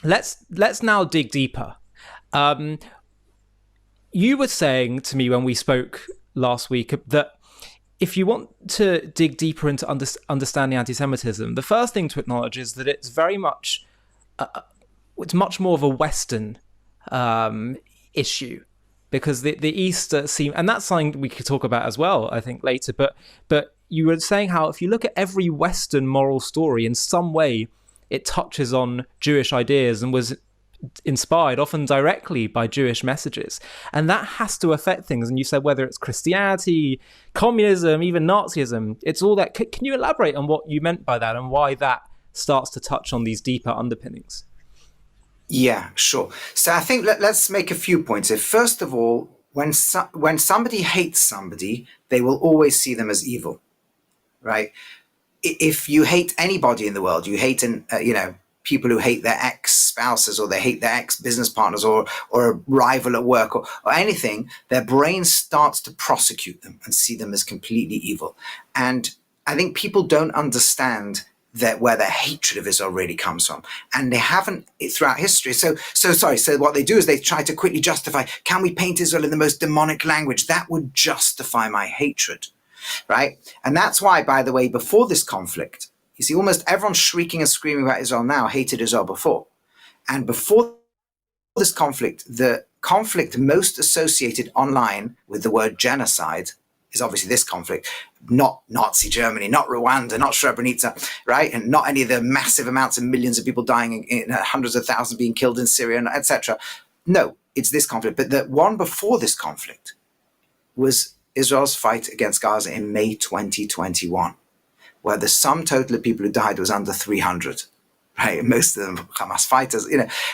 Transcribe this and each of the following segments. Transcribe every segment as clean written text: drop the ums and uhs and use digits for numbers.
let's now dig deeper. Um, you were saying to me when we spoke last week that if you want to dig deeper into understanding anti-Semitism, the first thing to acknowledge is that it's much more of a Western issue, because the East seem, and that's something we could talk about as well, I think, later. But you were saying how if you look at every Western moral story, in some way it touches on Jewish ideas and was inspired often directly by Jewish messages, and that has to affect things. And you said whether it's Christianity, communism, even Nazism, it's all that. Can you elaborate on what you meant by that and why that starts to touch on these deeper underpinnings? Yeah, sure. So I think let's make a few points here. First of all, when somebody hates somebody, they will always see them as evil, right? If you hate anybody in the world, you hate people who hate their ex-spouses, or they hate their ex-business partners, or a rival at work, or anything, their brain starts to prosecute them and see them as completely evil. And I think people don't understand that where their hatred of Israel really comes from, and they haven't throughout history. So what they do is they try to quickly justify, can we paint Israel in the most demonic language that would justify my hatred, right? And that's why, by the way, before this conflict, you see almost everyone shrieking and screaming about Israel now hated Israel before. And before this conflict, the conflict most associated online with the word genocide is obviously this conflict, not Nazi Germany, not Rwanda, not Srebrenica, right? And not any of the massive amounts of millions of people dying, in hundreds of thousands being killed in Syria, etc. No, it's this conflict. But the one before this conflict was Israel's fight against Gaza in May 2021, where the sum total of people who died was under 300. Right, most of them Hamas fighters,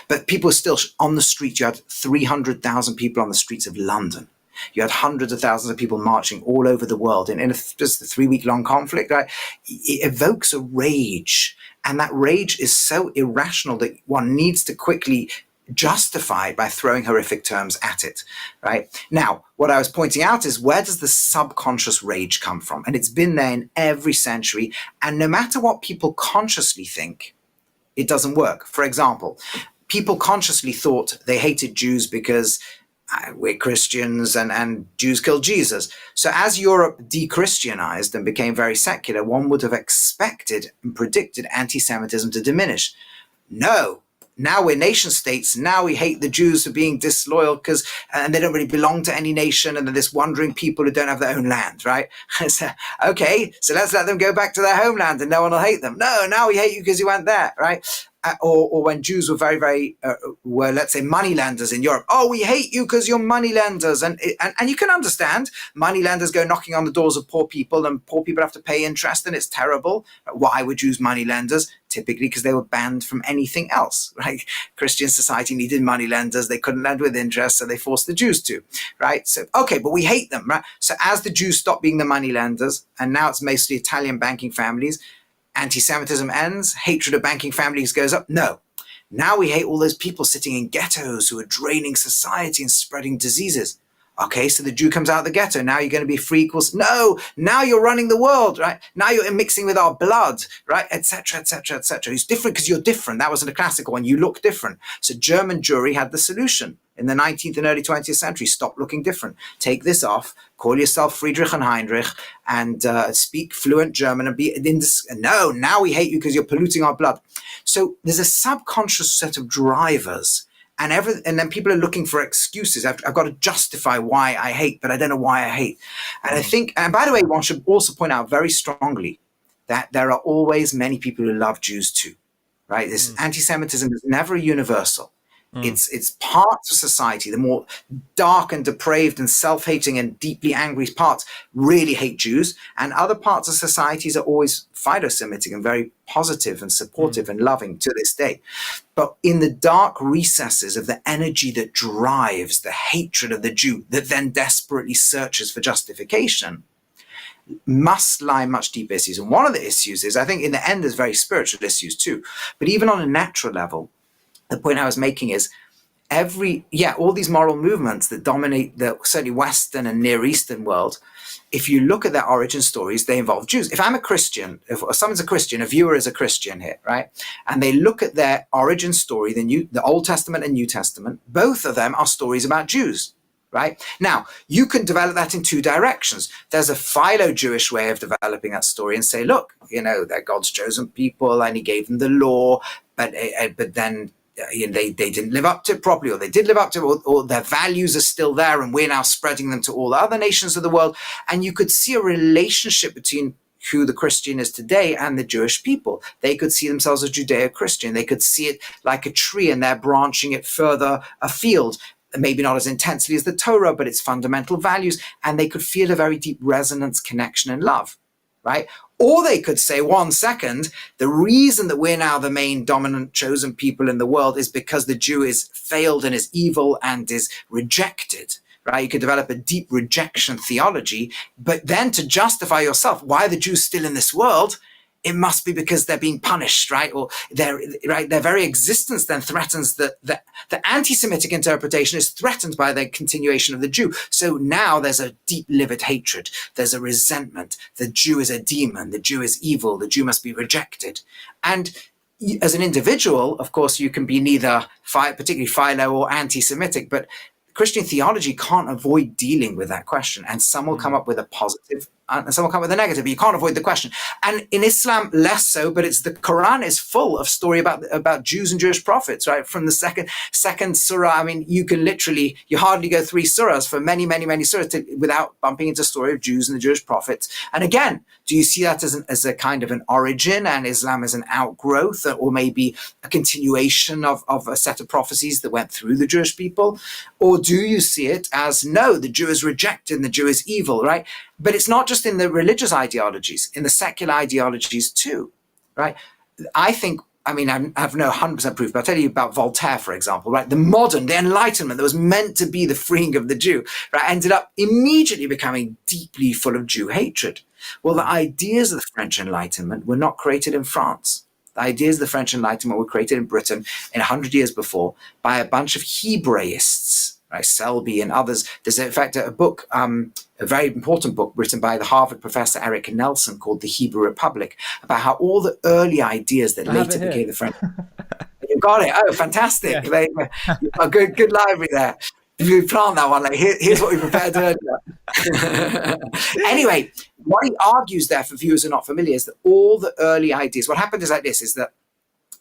but people were still on the street. You had 300,000 people on the streets of London. You had hundreds of thousands of people marching all over the world in just a 3-week-long conflict. Right, it evokes a rage, and that rage is so irrational that one needs to quickly justify it by throwing horrific terms at it. Right, now, what I was pointing out is, where does the subconscious rage come from? And it's been there in every century, and no matter what people consciously think, it doesn't work. For example, people consciously thought they hated Jews because we're Christians and Jews killed Jesus. So as Europe de-Christianized and became very secular, one would have expected and predicted anti-Semitism to diminish. No. Now we're nation states. Now we hate the Jews for being disloyal and they don't really belong to any nation, and they're this wandering people who don't have their own land, right? So, okay, so let's let them go back to their homeland and no one will hate them. No, now we hate you because you went there, right? Or when Jews were were, let's say, moneylenders in Europe. Oh, we hate you because you're moneylenders. And you can understand moneylenders go knocking on the doors of poor people, and poor people have to pay interest, and it's terrible. Why were Jews moneylenders? Typically because they were banned from anything else, right? Christian society needed moneylenders. They couldn't lend with interest, so they forced the Jews to, right? So, okay, but we hate them, right? So as the Jews stopped being the moneylenders, and now it's mostly Italian banking families, anti-Semitism ends, hatred of banking families goes up. No. Now we hate all those people sitting in ghettos who are draining society and spreading diseases. Okay, so the Jew comes out of the ghetto. Now you're going to be free equals. No, now you're running the world, right? Now you're mixing with our blood, right? Etc., etc., etc. It's different because you're different. That wasn't a classical one. You look different. So German Jewry had the solution in the 19th and early 20th century. Stop looking different. Take this off. Call yourself Friedrich and Heinrich, and speak fluent German and be in this. No, now we hate you because you're polluting our blood. So there's a subconscious set of drivers. And then people are looking for excuses. I've got to justify why I hate, but I don't know why I hate. And I think, and by the way, one should also point out very strongly that there are always many people who love Jews too, right? This anti-Semitism is never universal. It's parts of society, the more dark and depraved and self-hating and deeply angry parts really hate Jews, and other parts of societies are always Philo-Semitic and very positive and supportive and loving to this day. But in the dark recesses of the energy that drives the hatred of the Jew, that then desperately searches for justification, must lie much deeper issues. And one of the issues is, I think in the end, there's very spiritual issues too. But even on a natural level, the point I was making is, all these moral movements that dominate the certainly Western and Near Eastern world, if you look at their origin stories, they involve Jews. If I'm a Christian, if someone's a Christian, a viewer is a Christian here, right? And they look at their origin story, the Old Testament and New Testament, both of them are stories about Jews, right? Now, you can develop that in two directions. There's a philo-Jewish way of developing that story and say, look, they're God's chosen people and he gave them the law, but then they didn't live up to it properly, or they did live up to it, or their values are still there and we're now spreading them to all the other nations of the world. And you could see a relationship between who the Christian is today and the Jewish people. They could see themselves as Judeo-Christian. They could see it like a tree and they're branching it further afield, maybe not as intensely as the Torah, but its fundamental values. And they could feel a very deep resonance, connection, and love, right? Or they could say, 1 second, the reason that we're now the main dominant chosen people in the world is because the Jew is failed and is evil and is rejected, right? You could develop a deep rejection theology, but then to justify yourself, why are the Jews still in this world? It must be because they're being punished, right? Or their very existence then threatens the anti-Semitic interpretation is threatened by the continuation of the Jew. So now there's a deep livid hatred. There's a resentment. The Jew is a demon. The Jew is evil. The Jew must be rejected. And as an individual, of course, you can be neither particularly philo or anti-Semitic, but Christian theology can't avoid dealing with that question. And some will come up with a positive and some will come with a negative, but you can't avoid the question. And in Islam, less so, but the Quran is full of story about Jews and Jewish prophets, right? From the second surah, I mean, you hardly go 3 surahs for many, many, many surahs without bumping into the story of Jews and the Jewish prophets. And again, do you see that as a kind of an origin and Islam as an outgrowth, or maybe a continuation of a set of prophecies that went through the Jewish people? Or do you see it as, no, the Jew is rejected and the Jew is evil, right? But it's not just in the religious ideologies, in the secular ideologies too, right? I have no 100% proof, but I'll tell you about Voltaire, for example, right? The Enlightenment that was meant to be the freeing of the Jew, right, ended up immediately becoming deeply full of Jew hatred. Well, the ideas of the French Enlightenment were not created in France. The ideas of the French Enlightenment were created in Britain 100 years before by a bunch of Hebraists, right? Selby and others. There's in fact a book, a very important book written by the Harvard professor Eric Nelson called The Hebrew Republic, about how all the early ideas that later became the French. You got it. Oh, fantastic. Yeah. Oh, good library there. You plant that one, like here's what we prepared earlier. Anyway, what he argues there, for viewers who are not familiar, is that all the early ideas, what happened is like this, is that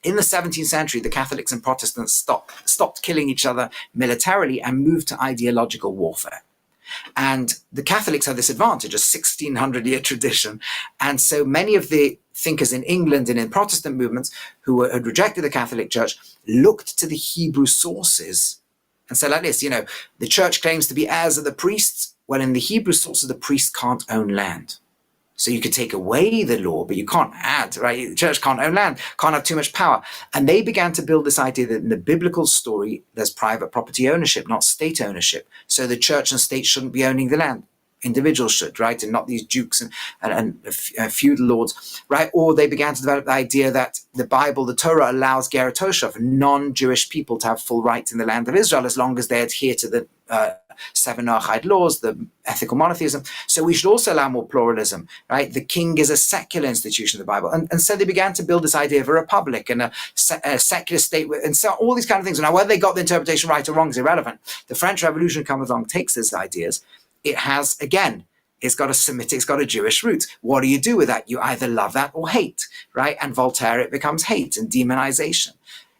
in the 17th century, the Catholics and Protestants stopped killing each other militarily and moved to ideological warfare. And the Catholics had this advantage, a 1600-year tradition. And so many of the thinkers in England and in Protestant movements who had rejected the Catholic Church looked to the Hebrew sources and said like this, the church claims to be heirs of the priests. Well, in the Hebrew sources, the priest can't own land. So you could take away the law, but you can't add, right? The church can't own land, can't have too much power. And they began to build this idea that in the biblical story, there's private property ownership, not state ownership. So the church and state shouldn't be owning the land. Individuals should, right? And not these dukes and feudal lords, right? Or they began to develop the idea that the Bible, the Torah, allows Geratosha, for non-Jewish people to have full rights in the land of Israel as long as they adhere to the 7 Noahide laws, the ethical monotheism. So we should also allow more pluralism, right? The king is a secular institution of the Bible. And so they began to build this idea of a republic and a secular state, and so all these kind of things. Now, whether they got the interpretation right or wrong is irrelevant. The French Revolution comes along, takes these ideas. It has, again, it's got a Semitic, it's got a Jewish root. What do you do with that? You either love that or hate, right? And Voltaire, it becomes hate and demonization.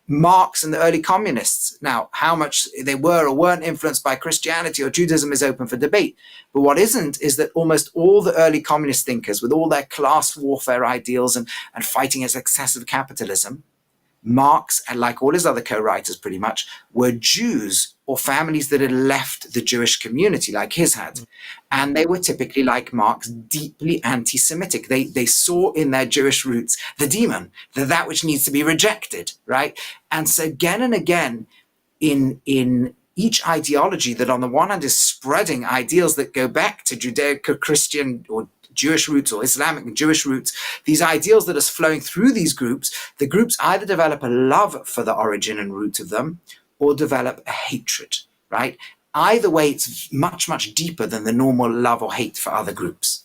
Marx and the early communists, now, how much they were or weren't influenced by Christianity or Judaism is open for debate. But what isn't is that almost all the early communist thinkers, with all their class warfare ideals and fighting against excessive capitalism, Marx, and like all his other co-writers pretty much, were Jews or families that had left the Jewish community like his had. And they were typically, like Marx, deeply anti-Semitic. They saw in their Jewish roots the demon, that which needs to be rejected, right? And so again and again, in each ideology that on the one hand is spreading ideals that go back to Judeo-Christian or Jewish roots or Islamic and Jewish roots, these ideals that are flowing through these groups, the groups either develop a love for the origin and root of them, or develop a hatred, right? Either way, it's much, much deeper than the normal love or hate for other groups.